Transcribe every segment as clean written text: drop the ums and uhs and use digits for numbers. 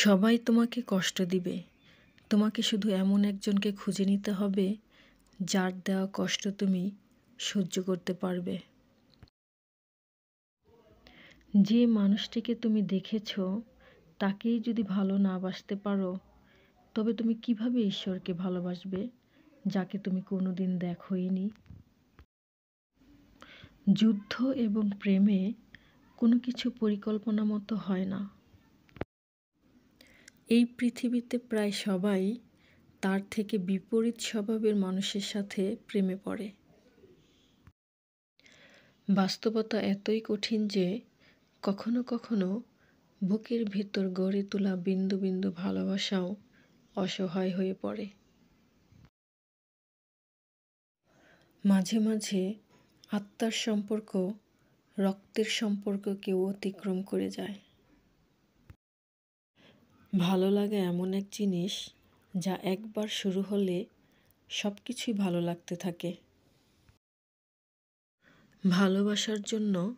সবাই তোমাকে কষ্ট দিবে। তোমাকে শুধু এমন একজনকে খুঁজে নিতে হবে যার দেওয়া কষ্ট তুমি সহ্য করতে পারবে। যে মানুষটিকে তুমি দেখেছো তাকেই যদি ভালো না বাসতে পারো, তবে তুমি কিভাবে ঈশ্বরকে ভালোবাসবে যাকে তুমি কোনোদিন দেখোইনি? যুদ্ধ এবং প্রেমে কোনো কিছু পরিকল্পনা মতো হয় না। এই পৃথিবীতে প্রায় সবাই তার থেকে বিপরীত স্বভাবের মানুষের সাথে প্রেমে পড়ে। বাস্তবতা এতই কঠিন যে কখনো কখনো বুকের ভেতর গড়ে তোলা বিন্দু বিন্দু ভালোবাসাও অসহায় হয়ে পড়ে। মাঝে মাঝে আত্মার সম্পর্ক রক্তের সম্পর্ককেও অতিক্রম করে যায়। ভালো লাগা এমন এক জিনিস যা একবার শুরু হলে সব কিছুই ভালো লাগতে থাকে। ভালোবাসার জন্য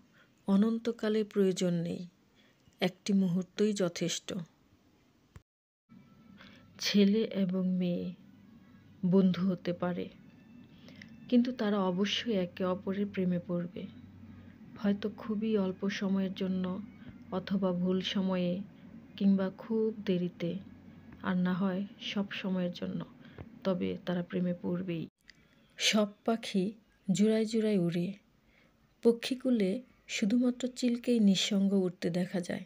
অনন্তকালের প্রয়োজন নেই, একটি মুহূর্তই যথেষ্ট। ছেলে এবং মেয়ে বন্ধু হতে পারে, কিন্তু তারা অবশ্যই একে অপরের প্রেমে পড়বে, হয়তো খুবই অল্প সময়ের জন্য, অথবা ভুল সময়ে, কিংবা খুব দেরিতে, আর না হয় সব সময়ের জন্য, তবে তারা প্রেমে পড়বেই। সব পাখি জোড়ায় জোড়ায় উড়ে, পক্ষীকুলে শুধুমাত্র চিলকেই নিঃসঙ্গ উঠতে দেখা যায়।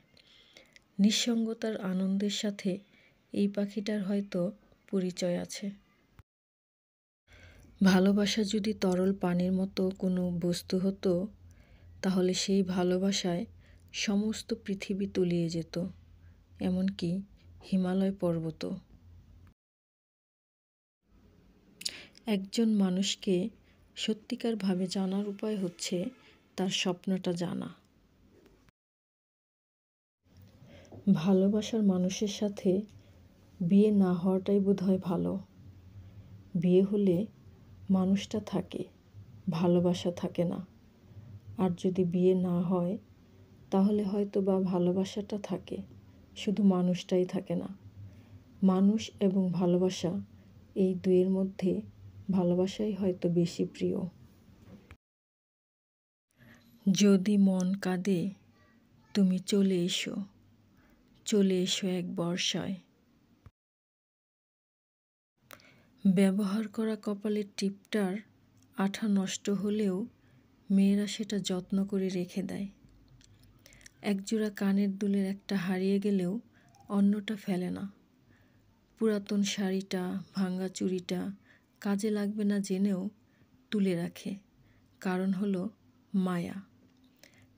নিঃসঙ্গতার আনন্দের সাথে এই পাখিটার হয়তো পরিচয় আছে। ভালোবাসা যদি তরল পানির মতো কোনো বস্তু হতো, তাহলে সেই ভালোবাসায় সমস্ত পৃথিবী তলিয়ে যেত, এমনকি হিমালয় পর্বতও। একজন মানুষকে সত্যিকারভাবে জানার উপায় হচ্ছে তার স্বপ্নটা জানা। ভালোবাসার মানুষের সাথে বিয়ে না হওয়াটাই বোধহয় ভালো। বিয়ে হলে মানুষটা থাকে, ভালোবাসা থাকে না। আর যদি বিয়ে না হয়, তাহলে হয়তো বা ভালোবাসাটা থাকে, শুধু মানুষটাই থাকে না। মানুষ এবং ভালোবাসা, এই দুয়ের মধ্যে ভালোবাসাই হয়তো বেশি প্রিয়। যদি মন কাঁদে, তুমি চলে এসো, চলে এসো এক বর্ষায়। ব্যবহার করা কপালের টিপটার আঠা নষ্ট হলেও মেয়েরা সেটা যত্ন করে রেখে দেয়। একজোড়া কানের দুলের একটা হারিয়ে গেলেও অন্যটা ফেলে না। পুরাতন শাড়িটা, ভাঙা চুড়িটা কাজে লাগবে না জেনেও তুলে রাখে, কারণ হলো মায়া।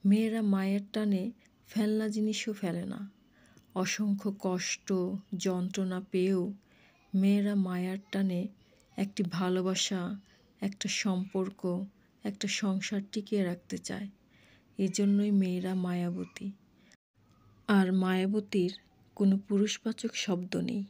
মেয়েরা মায়ের টানে ফেলনা জিনিসও ফেলে না। অসংখ্য কষ্ট যন্ত্রণা পেয়েও মেয়েরা মায়ার টানে একটি ভালোবাসা, একটা সম্পর্ক, একটা সংসার টিকিয়ে রাখতে চায়। এজন্যই মেয়েরা মায়াবতী। আর মায়াবতীর কোনো পুরুষবাচক শব্দ নেই।